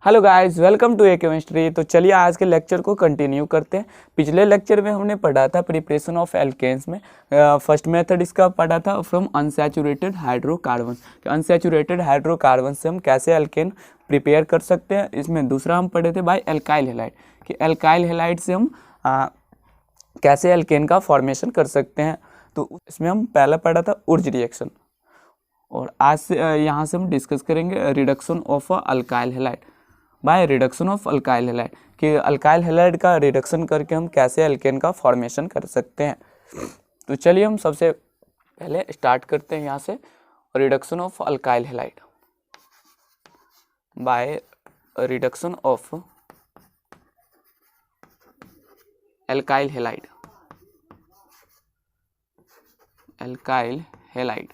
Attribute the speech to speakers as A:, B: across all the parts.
A: Hello guys, welcome to a chemistry. तो चलिए आज के लेक्चर को कंटिन्यू करते हैं। पिछले लेक्चर में हमने पढ़ा था प्रिपरेशन ऑफ एल्केन्स में फर्स्ट मेथड इसका पढ़ा था from unsaturated hydrocarbon. Unsaturated hydrocarbon से हम कैसे एल्केन प्रिपेयर कर सकते हैं। इसमें दूसरा हम पढ़े थे बाय एल्काइल हैलाइड कि एल्काइल हैलाइड से हम कैसे एल्केन का फॉर्मेशन कर सकते हैं। तो इसमें हम पहला पढ़ा था उर्ज रिएक्शन, और आज से यहाँ से हम डिस्कस करेंगे reduction of alkyl halide by reduction of alkyl halide कि अल्काइल हैलाइड का रिडक्शन करके हम कैसे एल्केन का फॉर्मेशन कर सकते हैं। तो चलिए हम सबसे पहले स्टार्ट करते हैं यहाँ से reduction of alkyl halide by reduction of alkyl halide. Alkyl halide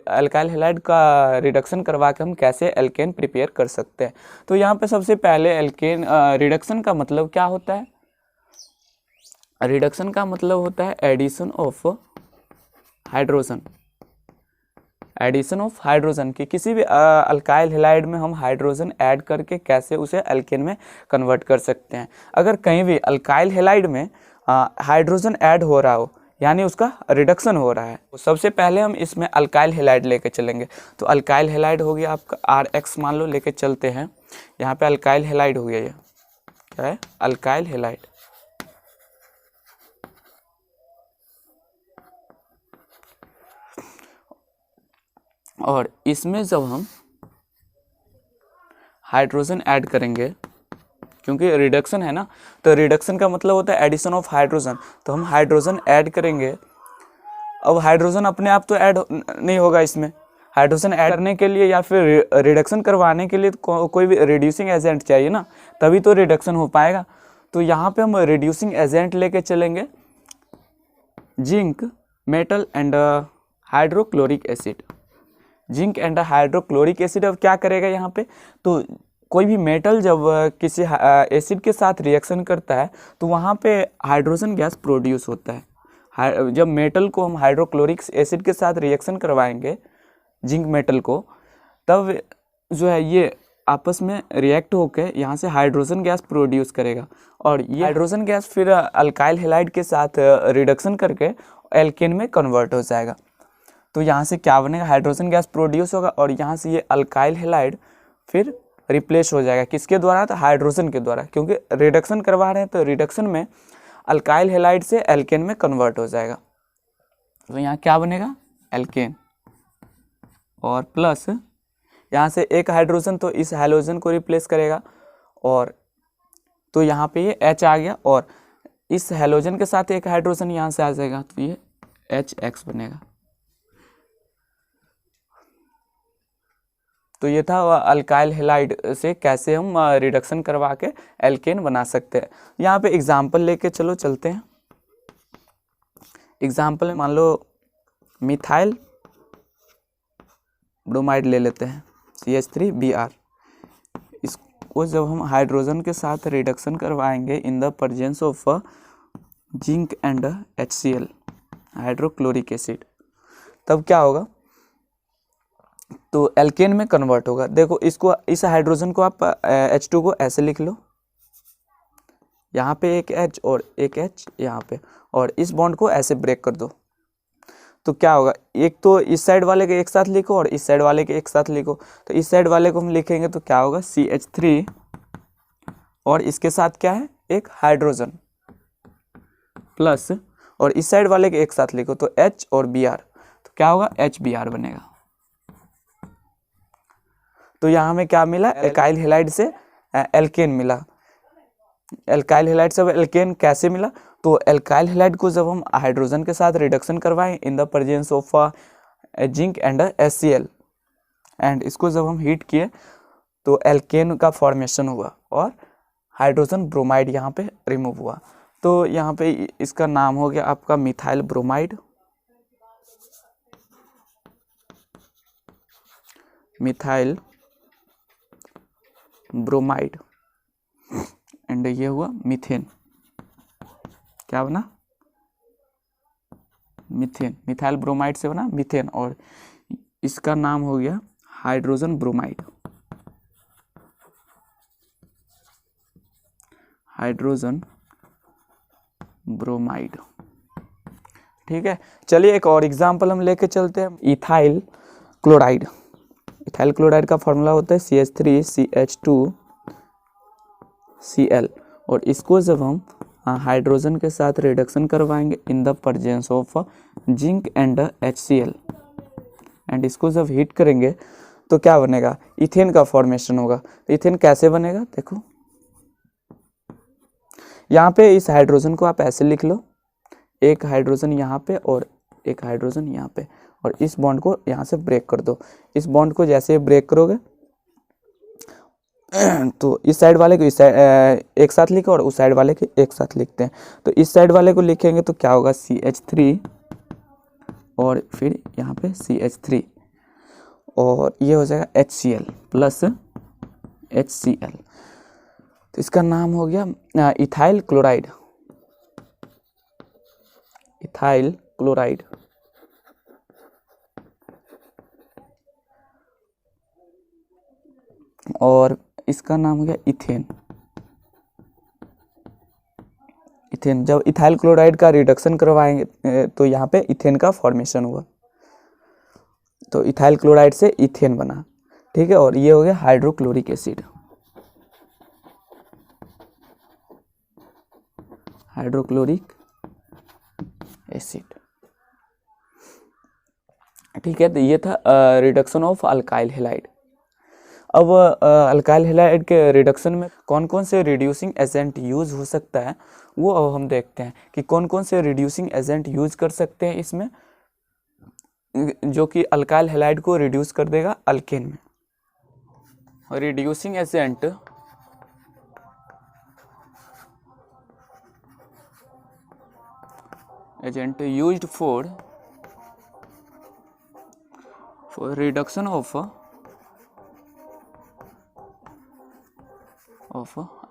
A: alkyl halide का रिडक्शन करवा के हम कैसे एल्केन प्रिपेयर कर सकते हैं। तो यहाँ पे सबसे पहले एल्केन रिडक्शन का मतलब क्या होता है। रिडक्शन का मतलब होता है addition of hydrogen. Addition of hydrogen की किसी भी अल्काइल हैलाइड में हम हाइड्रोजन ऐड करके कैसे उसे एल्केन में कन्वर्ट कर सकते हैं। अगर कहीं भी अल्काइल हैलाइड में हाइड्रोजन ऐड हो रहा हो यानी उसका रिडक्शन हो रहा है, तो सबसे पहले हम इसमें अल्काइल हैलाइड लेके चलेंगे। तो अल्काइल हैलाइड हो गया आपका RX मान लो लेके चलते हैं। यहाँ पे अल्काइल हैलाइड हो गया, ये क्या है अल्काइल हैलाइड। और इसमें जब हम हाइड्रोजन ऐड करेंगे, क्योंकि रिडक्शन है ना, तो रिडक्शन का मतलब होता है एडिशन ऑफ हाइड्रोजन। तो हम हाइड्रोजन ऐड करेंगे। अब हाइड्रोजन अपने आप तो ऐड नहीं होगा, इसमें हाइड्रोजन ऐड करने के लिए या फिर रिडक्शन करवाने के लिए कोई भी रिड्यूसिंग एजेंट चाहिए ना, तभी तो रिडक्शन हो पाएगा। तो यहाँ पे हम रिड्यूसिंग एजेंट लेके चलेंगे zinc, metal and hydrochloric acid. Zinc and hydrochloric acid अब क्या करेगा यहाँ पे, तो कोई भी मेटल जब किसी एसिड के साथ रिएक्शन करता है तो वहाँ पे हाइड्रोजन गैस प्रोड्यूस होता है। जब मेटल को हम हाइड्रोक्लोरिक एसिड के साथ रिएक्शन करवाएंगे जिंक मेटल को, तब जो है ये आपस में रिएक्ट होकर यहाँ से हाइड्रोजन गैस प्रोड्यूस करेगा, और ये हाइड्रोजन गैस फिर अल्काइल हैलाइड के साथ रिडक्शन करके एल्केन में कन्वर्ट हो जाएगा। तो यहाँ से क्या बनेगा, हाइड्रोजन गैस प्रोड्यूस होगा, और यहाँ से ये अल्काइल हैलाइड फिर रिप्लेस हो जाएगा किसके द्वारा, तो हाइड्रोजन के द्वारा, क्योंकि रिडक्शन करवा रहे हैं तो रिडक्शन में अल्काइल हैलाइड से एल्केन में कन्वर्ट हो जाएगा। तो यहाँ क्या बनेगा एल्केन, और प्लस यहाँ से एक हाइड्रोजन तो इस हैलोजन को रिप्लेस करेगा, और तो यहाँ पे ये H आ गया, और इस हैलोजन के साथ एक हाइड्रोजन यहाँ से आ जाएगा, तो ये HX बनेगा। तो ये था अल्काइल हैलाइड से कैसे हम रिडक्शन करवा के एल्केन बना सकते हैं। यहाँ पे एग्जाम्पल लेके चलते हैं। एग्जाम्पल मान लो मिथाइल ब्रोमाइड ले लेते हैं, CH3Br। इसको जब हम हाइड्रोजन के साथ रिडक्शन करवाएंगे इन the presence of zinc and HCl hydrochloric acid, तब क्या होगा, तो एल्केन में कन्वर्ट होगा। देखो इसको, इस हाइड्रोजन को आप H2 को ऐसे लिख लो, यहाँ पे एक H और एक H यहाँ पे, और इस बॉन्ड को ऐसे ब्रेक कर दो। तो क्या होगा, एक तो इस साइड वाले के एक साथ लिखो और इस साइड वाले के एक साथ लिखो। तो इस साइड वाले को हम लिखेंगे तो क्या होगा CH3, और इसके साथ क्या है एक हाइड्रोजन प्लस, और इस साइड वाले के एक साथ लिखो तो H और Br, तो क्या होगा HBr बनेगा। तो यहाँ हमें क्या मिला, एल्काइल हैलाइड से एल्केन मिला। एल्काइल हैलाइड से एल्केन कैसे मिला, तो एल्काइल हैलाइड को जब हम हाइड्रोजन के साथ रिडक्शन करवाएं इन the presence of zinc and HCl, and इसको जब हम हीट किए तो एल्केन का फॉर्मेशन हुआ और हाइड्रोजन ब्रोमाइड यहाँ पे रिमूव हुआ। तो यहाँ पे इसका नाम हो गया आपका methyl bromide, methyl bromide, and ये हुआ मीथेन। क्या बना, मीथेन। मिथाइल ब्रोमाइड से बना मीथेन, और इसका नाम हो गया हाइड्रोजन ब्रोमाइड। Hydrogen bromide. ठीक है, चलिए एक और एग्जांपल हम लेके चलते हैं, इथाइल क्लोराइड। इथाइल क्लोराइड का फॉर्मूला होता है CH3CH2Cl, और इसको जब हम हाइड्रोजन के साथ रिडक्शन करवाएंगे इन the presence of zinc and HCl, and इसको जब हीट करेंगे तो क्या बनेगा, इथेन का फॉर्मेशन होगा। तो इथेन कैसे बनेगा, देखो यहाँ पे इस हाइड्रोजन को आप ऐसे लिख लो, एक हाइड्रोजन यहाँ पे और एक हाइड्रोजन यहाँ पे, और इस बॉन्ड को यहाँ से ब्रेक कर दो। इस बॉन्ड को जैसे ब्रेक करोगे तो इस साइड वाले को इस साइड एक साथ लिखो और उस साइड वाले के एक साथ लिखते हैं। तो इस साइड वाले को लिखेंगे तो क्या होगा, CH3 और फिर यहाँ पे CH3, और ये हो जाएगा HCl प्लस HCl। तो इसका नाम हो गया इथाइल क्लोराइड। Ethyl chloride. और इसका नाम हो गया इथेन। इथेन, जब इथाइल क्लोराइड का रिडक्शन करवाएंगे तो यहाँ पे इथेन का फॉर्मेशन हुआ, तो इथाइल क्लोराइड से इथेन बना। ठीक है, और ये हो गया हाइड्रोक्लोरिक एसिड। Hydrochloric acid. ठीक है, तो ये था रिडक्शन ऑफ अल्काइल हैलाइड। अब अल्काइल हैलाइड के रिडक्शन में कौन कौन से रिड्यूसिंग एजेंट यूज हो सकता है, वो अब हम देखते हैं कि कौन कौन से रिड्यूसिंग एजेंट यूज कर सकते हैं इसमें, जो कि अल्काइल हैलाइड को रिड्यूस कर देगा अल्केन में। Reducing agent used for reduction of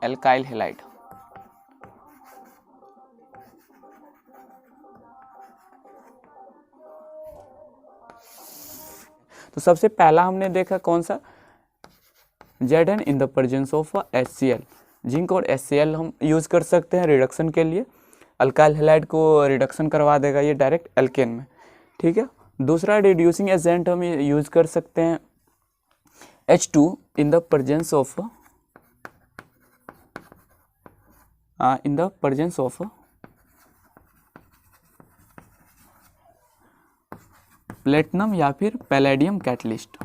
A: alkyl halide। तो सबसे पहला हमने देखा कौन सा, Zn in the presence of HCl। Zinc और HCl हम यूज कर सकते हैं रिडक्शन के लिए, अल्काइल हैलाइड को रिडक्शन करवा देगा ये डायरेक्ट एल्केन में। ठीक है, दूसरा रिड्यूसिंग एजेंट हम यूज कर सकते हैं H2 in the presence of platinum या फिर पैलेडियम कैटलिस्ट।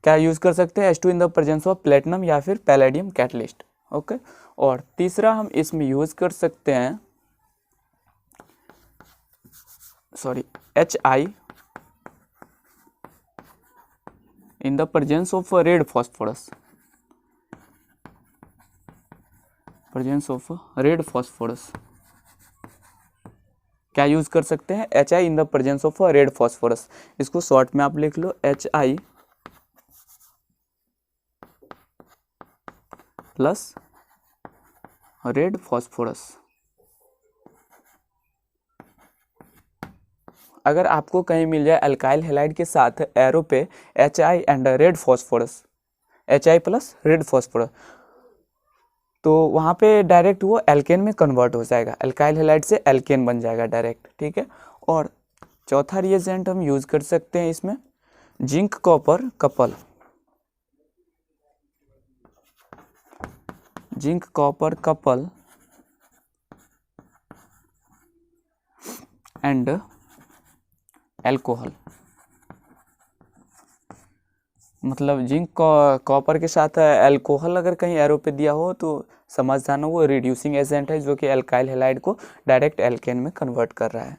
A: क्या यूज कर सकते हैं, H2 in the presence of platinum या फिर पैलेडियम कैटलिस्ट। ओके, और तीसरा हम इसमें यूज कर सकते हैं HI in the presence of red phosphorus. क्या यूज कर सकते हैं, HI in the presence of red phosphorus. इसको शॉर्ट में आप लिख लो HI प्लस रेड फॉस्फोरस। अगर आपको कहीं मिल जाए अल्काइल हैलाइड के साथ एरो पे HI and red phosphorus, HI plus red phosphorus, तो वहाँ पे डायरेक्ट वो एल्केन में कन्वर्ट हो जाएगा, अल्काइल हैलाइड से एल्केन बन जाएगा डायरेक्ट। ठीक है, और चौथा रिएजेंट हम यूज कर सकते हैं इसमें zinc copper couple. Zinc copper couple and alcohol. मतलब जिंक कॉपर के साथ एल्कोहल अगर कहीं एरो पे दिया हो तो समझ जाना वो रिड्यूसिंग एजेंट है, जो कि अल्काइल हैलाइड को डायरेक्ट एल्केन में कन्वर्ट कर रहा है।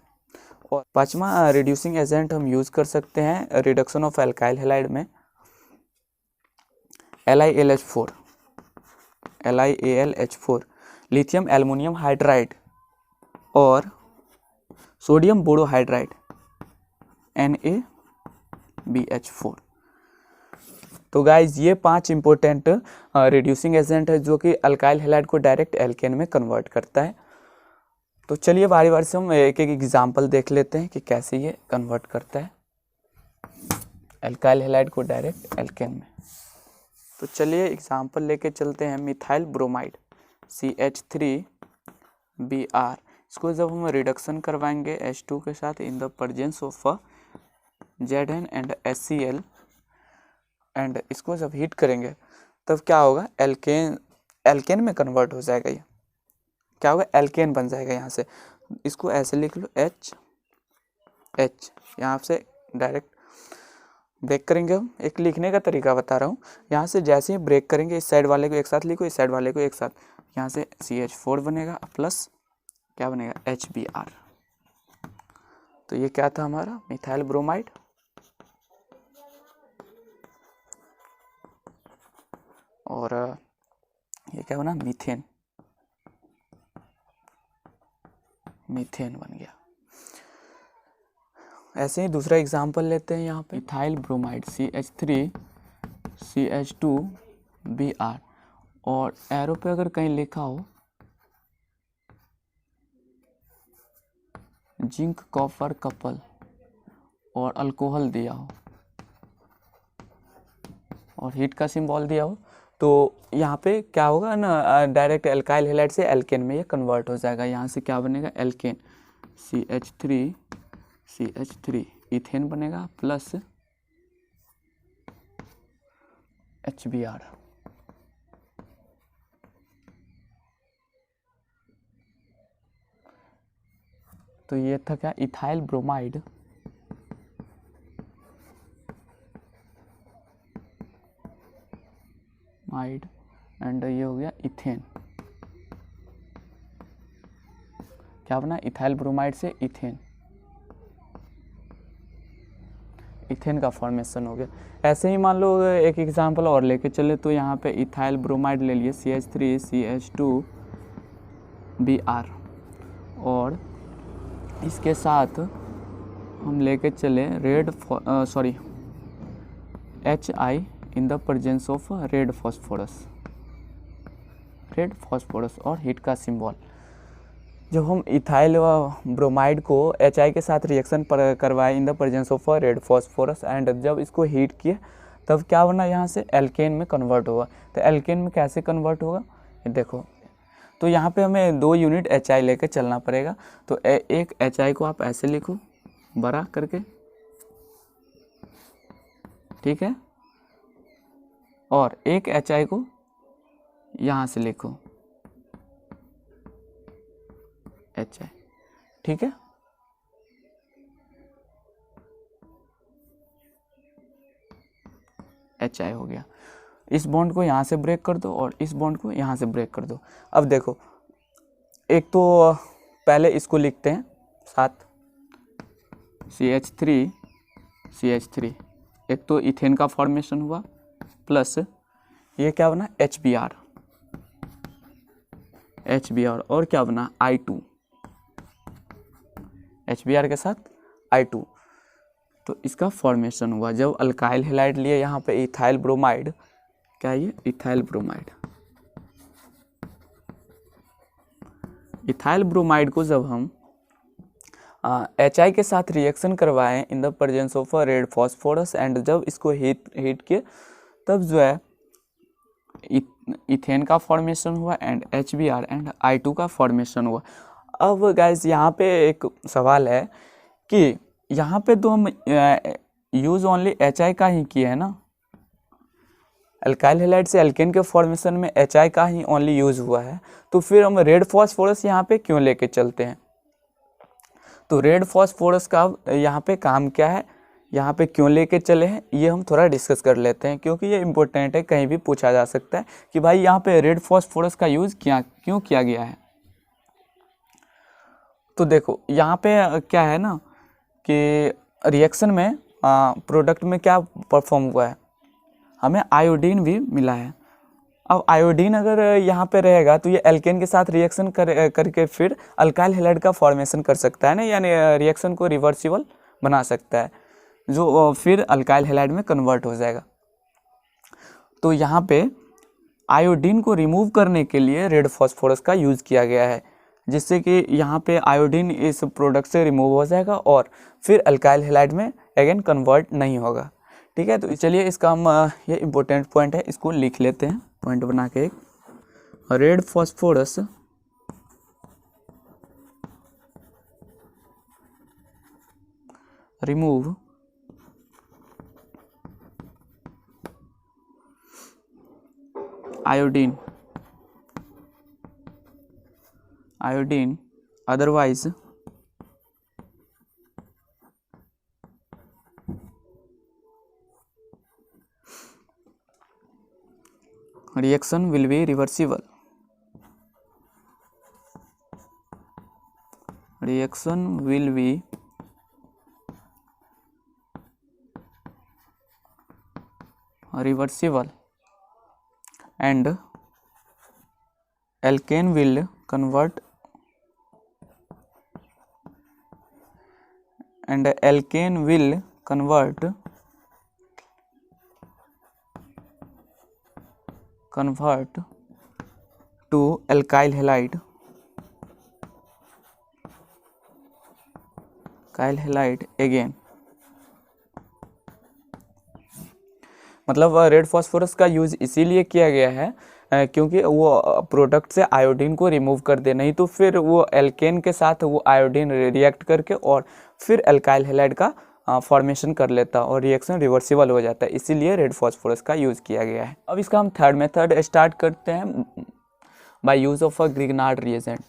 A: और पांचवा रिड्यूसिंग एजेंट हम यूज कर सकते हैं रिडक्शन ऑफ अल्काइल हैलाइड में LiAlH4, लिथियम एल्युमिनियम हाइड्राइड और सोडियम बोरोहाइड्राइड NaBH4। तो गाइज ये 5 इंपॉर्टेंट रिड्यूसिंग एजेंट है जो कि अल्काइल हैलाइड को डायरेक्ट एल्केन में कन्वर्ट करता है। तो चलिए बारी बारी से हम एक एक एग्जांपल देख लेते हैं कि कैसे ये कन्वर्ट करता है अल्काइल हैलाइड को डायरेक्ट एल्केन में। तो चलिए एग्जांपल लेके चलते हैं मिथाइल ब्रोमाइड। CH3Br। इसको जब हम रिडक्शन करवाएंगे H2 के साथ in the presence of Zn and HCl and इसको जब हीट करेंगे तब क्या होगा, एल्केन में कन्वर्ट हो जाएगा। ये क्या होगा, एल्केन बन जाएगा। यहाँ से इसको ऐसे लिख लो H यहाँ से डायरेक्ट ब्रेक करेंगे हम। एक लिखने का तरीका बता रहा हूँ। यहाँ से जैसे ही ब्रेक करेंगे इस साइड वाले को एक साथ लिखो, इस साइड वाले को एक साथ, यहाँ से CH4 बनेगा प्लस क्या बनेगा, HBr। तो ये क्या था हमारा मिथाइल ब्रोमाइड। और ये क्या बना, मीथेन बन गया। ऐसे ही दूसरा एग्जांपल लेते हैं यहाँ पे, मिथाइल ब्रोमाइड CH3CH2Br और एरो पे अगर कहीं लिखा हो जिंक कॉपर कपल और अल्कोहल दिया हो और हीट का सिंबल दिया हो, तो यहाँ पे क्या होगा ना, डायरेक्ट एल्काइल हैलाइड से एल्केन में ये कन्वर्ट हो जाएगा। यहाँ से क्या बनेगा, एल्केन CH3 इथेन बनेगा प्लस HBr। तो ये था क्या, इथाइल ब्रोमाइड एंड ये हो गया इथेन। क्या बना, इथाइल ब्रोमाइड से इथेन का फॉर्मेशन हो गया। ऐसे ही मान लो एक एग्जांपल और लेके चले, तो यहाँ पे इथाइल ब्रोमाइड ले लिए CH3CH2Br और इसके साथ हम लेके चले HI in the presence of red phosphorus और हीट का सिंबल। जब हम इथाइल ब्रोमाइड को HI के साथ रिएक्शन पर करवाए इन the presence of red phosphorus and जब इसको हीट किए तब क्या बना, यहाँ से एल्केन में कन्वर्ट होगा। तो एल्केन में कैसे कन्वर्ट होगा, ये देखो। तो यहाँ पे हमें 2 यूनिट HI लेके चलना पड़ेगा। तो एक HI को आप ऐसे लिखो बड़ा करके, ठीक है, और एक HI को यहाँ से लिखो HI, ठीक है। HI हो गया। इस बॉन्ड को यहाँ से ब्रेक कर दो और इस बॉन्ड को यहाँ से ब्रेक कर दो। अब देखो, एक तो पहले इसको लिखते हैं साथ CH3 एक तो इथेन का फॉर्मेशन हुआ प्लस ये क्या बना, HBr और क्या बना, I2, HBr के साथ I2। तो इसका फॉर्मेशन हुआ। जब अल्काइल हैलाइड लिए यहाँ पे इथाइल ब्रोमाइड, क्या ये इथाइल ब्रोमाइड को जब हम HI के साथ रिएक्शन करवाएं इन the presence of red phosphorus and जब इसको हीट किए तब जो है इथेन का फॉर्मेशन हुआ एंड HBr एंड I2 का फॉर्मेशन हुआ। अब गाइस यहाँ पे एक सवाल है कि यहाँ पे तो हम यूज ओनली HI का ही किया है ना, अल्काइल हैलाइड से एल्केन के फॉर्मेशन में HI का ही ओनली यूज हुआ है, तो फिर हम रेड फॉस्फोरस यहाँ पे क्यों लेके चलते हैं। तो रेड फॉस्फोरस का यहाँ पे काम क्या है, यहाँ पे क्यों लेके चले हैं, ये हम थोड़ा डिस्कस कर लेते हैं, क्योंकि ये इम्पोर्टेंट है। कहीं भी पूछा जा सकता है कि भाई यहाँ पे रेड फॉस्फोरस का यूज क्यों किया गया है। तो देखो यहाँ पे क्या है ना कि रिएक्शन में प्रोडक्ट में क्या परफॉर्म हुआ है, हमें आयोडीन भी मिला है। अब आयोडीन अगर यहाँ पे रहेगा तो ये एल्केन के साथ रिएक्शन करके फिर अल्काइल हैलाइड का फॉर्मेशन कर सकता है ना, यानी रिएक्शन को रिवर्सिबल बना सकता है, जो फिर अल्काइल हैलाइड में कन्वर्ट हो जाएगा। तो यहाँ पे आयोडीन को रिमूव करने के लिए रेड फॉस्फोरस का यूज़ किया गया है, जिससे कि यहाँ पे आयोडीन इस प्रोडक्ट से रिमूव हो जाएगा और फिर अल्काइल हैलाइड में अगेन कन्वर्ट नहीं होगा। ठीक है, तो चलिए इसका हम ये इम्पोर्टेंट पॉइंट है, इसको लिख लेते हैं पॉइंट बना के एक। Red phosphorus remove iodine otherwise reaction will be reversible. Reaction will be reversible and alkane will convert to alkyl halide again. मतलब रेड फॉस्फोरस का यूज इसीलिए किया गया है क्योंकि वो प्रोडक्ट से आयोडीन को रिमूव कर दे, नहीं तो फिर वो एल्केन के साथ वो आयोडीन रिएक्ट करके और फिर एल्काइल हैलाइड का फॉर्मेशन कर लेता और रिएक्शन रिवर्सिबल हो जाता है, इसीलिए रेड फॉस्फोरस का यूज़ किया गया है। अब इसका हम थर्ड मेथड स्टार्ट करते हैं by use of a Grignard reagent.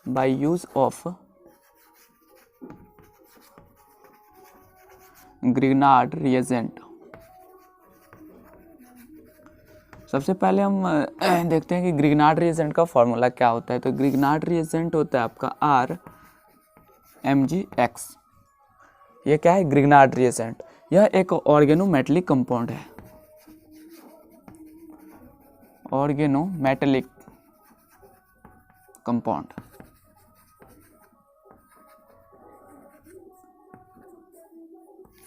A: By use of Grignard reagent सबसे पहले हम देखते हैं कि ग्रिग्नार्ड रिएजेंट का फॉर्मूला क्या होता है। तो ग्रिग्नार्ड रिएजेंट होता है आपका RMgX। ये क्या है? Grignard reagent. यह एक ऑर्गेनोमेटेलिक कंपाउंड है। ऑर्गेनोमेटेलिक कंपाउंड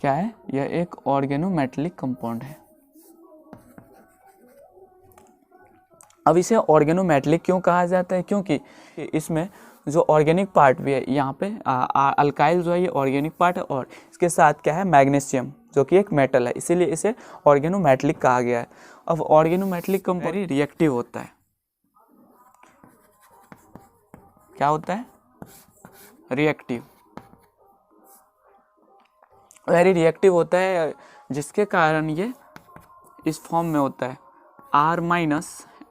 A: क्या है? यह एक ऑर्गेनोमेटेलिक कंपाउंड है। अब इसे ऑर्गेनोमेटेलिक क्यों कहा जाता है? क्योंकि इसमें जो ऑर्गेनिक पार्ट भी है, यहाँ पे अल्काइल जो है ये ऑर्गेनिक पार्ट है और इसके साथ क्या है? मैग्नीशियम, जो कि एक मेटल है, इसीलिए इसे ऑर्गेनोमेटेलिक कहा गया है। अब ऑर्गेनोमेटेलिक कंपाउंड रिएक्टिव होता है। क्या होता है? रिएक्टिव। वेरी रिएक्टिव होता है, जिसके कारण ये इस फॉर्म में होता है R-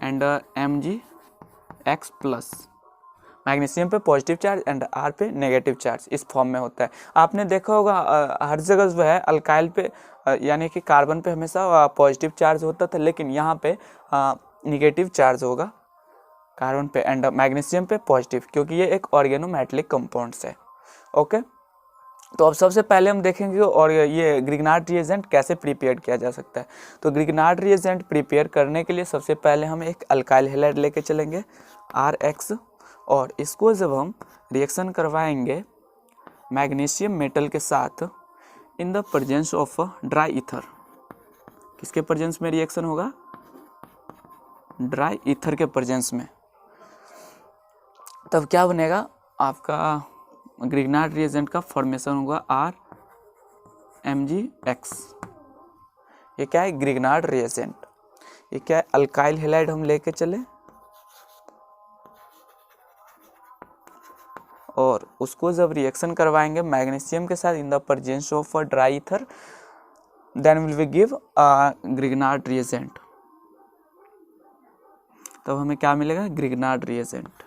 A: and Mgx plus. Magnesium पे पॉजिटिव चार्ज एंड R पे नेगेटिव चार्ज इस फॉर्म में होता है। आपने देखा होगा हर जगह जो है अल्काइल पे यानी कि कार्बन पे हमेशा पॉजिटिव चार्ज होता था, लेकिन यहाँ पे नेगेटिव चार्ज होगा कार्बन पे एंड मैग्नीशियम पे पॉजिटिव, क्योंकि ये एक ऑर्गेनोमेटेलिक कंपाउंड्स है। ओके, तो अब सबसे पहले हम देखेंगे और ये ग्रिग्नार्ड रिएजेंट कैसे प्रिपेयर किया जा सकता है। तो ग्रिग्नार्ड रिएजेंट प्रिपेयर करने के लिए सबसे पहले हम एक अल्काइल हैलाइड लेके चलेंगे RX, और इसको जब हम रिएक्शन करवाएंगे मैग्नीशियम मेटल के साथ in the presence of dry ether. किसके प्रेजेंस में रिएक्शन होगा? ड्राई ईथर के प्रेजेंस में। तब क्या बनेगा? आपका ग्रिग्नार्ड रिएजेंट का फॉर्मेशन होगा RMgX। ये क्या है? Grignard reagent. ये क्या है? अल्काइल हैलाइड हम लेके चले और उसको जब रिएक्शन करवाएंगे मैग्नीशियम के साथ in the presence of dry ether, then will we give Grignard reagent. तब हमें क्या मिलेगा? Grignard reagent.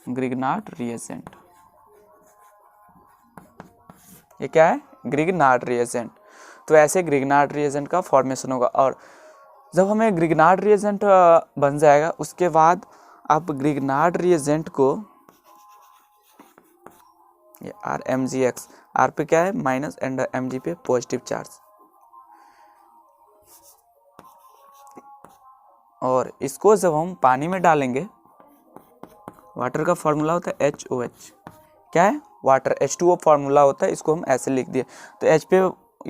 A: Grignard reagent. ये क्या है? Grignard reagent. तो ऐसे ग्रिग्नार्ड रिएजेंट का फॉर्मेशन होगा, और जब हमें ग्रिग्नार्ड रिएजेंट बन जाएगा उसके बाद आप ग्रिग्नार्ड रिएजेंट को ये RMgX, R पे क्या है? माइनस एंड Mg पे पॉजिटिव चार्ज, और इसको जब हम पानी में डालेंगे, वाटर का फॉर्मूला होता है HOH। क्या है? वाटर H2O फॉर्मूला होता है, इसको हम ऐसे लिख दिए। तो H पे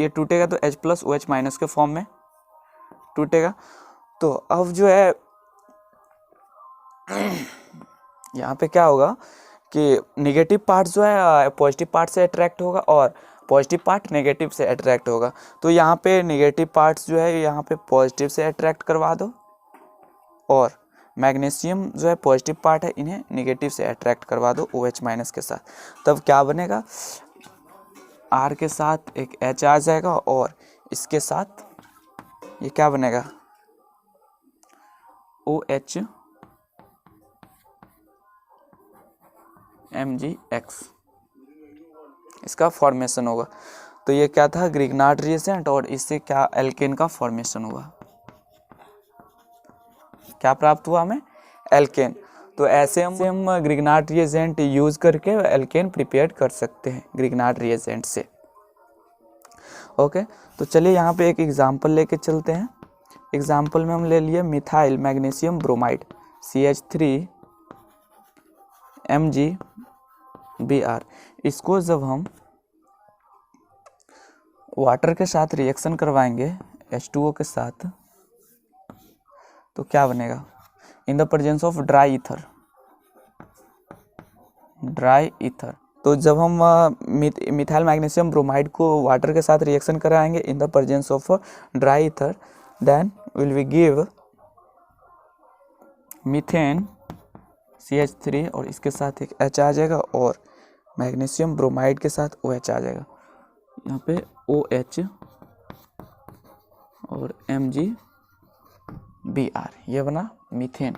A: ये टूटेगा तो H प्लस OH माइनस के फॉर्म में टूटेगा। तो अब जो है यहाँ पे क्या होगा कि निगेटिव पार्ट जो है पॉजिटिव पार्ट से अट्रैक्ट होगा और पॉजिटिव पार्ट नेगेटिव से अट्रैक्ट होगा। तो यहाँ पे नेगेटिव पार्ट्स जो है यहाँ पे पॉजिटिव से अट्रैक्ट करवा दो, और मैग्नीशियम जो है पॉजिटिव पार्ट है इन्हें नेगेटिव से अट्रैक्ट करवा दो OH माइनस के साथ। तब क्या बनेगा, R के साथ एक H आ जाएगा और इसके साथ ये क्या बनेगा, OH MgX, इसका फॉर्मेशन होगा। तो ये क्या था, ग्रिग्नार्ड रिएजेंट, और इससे क्या एल्केन का फॉर्मेशन हुआ। क्या प्राप्त हुआ हमें, एल्केन। तो ऐसे हम ग्रिग्नार्ड रिएजेंट यूज करके एल्केन प्रिपेयर कर सकते हैं ग्रिग्नार्ड रिएजेंट से। ओके, तो चलिए यहाँ पे एक एग्जांपल लेके चलते हैं। एग्जांपल में हम ले लिए मिथाइल मैग्नीशियम ब्रोमाइड CH3MgBr। इसको जब हम वाटर के साथ रिएक्शन करवाएंगे H2O के साथ, तो क्या बनेगा, in the presence of dry ether. तो जब हम मिथाइल मैग्नीशियम ब्रोमाइड को वाटर के साथ रिएक्शन कराएंगे in the presence of dry ether, then will we give methane CH3 और इसके साथ एक H आ जाएगा, और मैग्नीशियम ब्रोमाइड के साथ OH आ जाएगा। यहाँ पे OH और MgBr, ये बना मीथेन।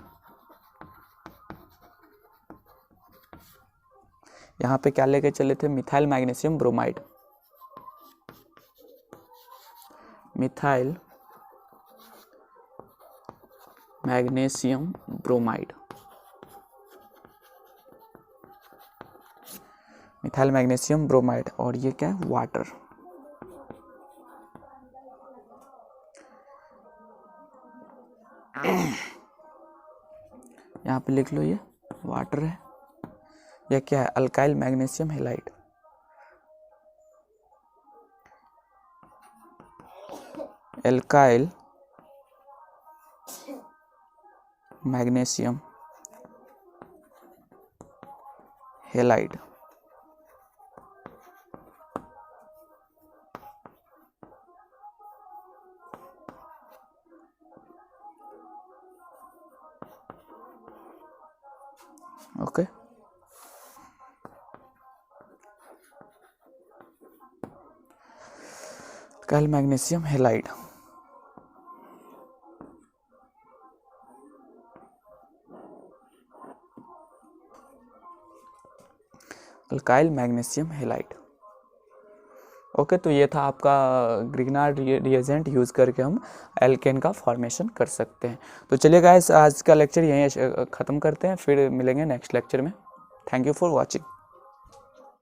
A: यहाँ पे क्या लेके चले थे, methyl magnesium bromide, methyl magnesium bromide, methyl magnesium bromide, और ये क्या है, वाटर। यहाँ पे लिख लो, ये वाटर है। यह क्या है, alkyl magnesium halide. Alkyl magnesium halide. Okay, alkyl magnesium halide. Alkyl magnesium halide. Okay, तो ये था आपका ग्रिग्नार्ड रिएजेंट यूज़ करके हम एल्केन का फॉर्मेशन कर सकते हैं। तो चलिए गाइस, आज का लेक्चर यहीं ख़त्म करते हैं, फिर मिलेंगे नेक्स्ट लेक्चर में। Thank you for watching.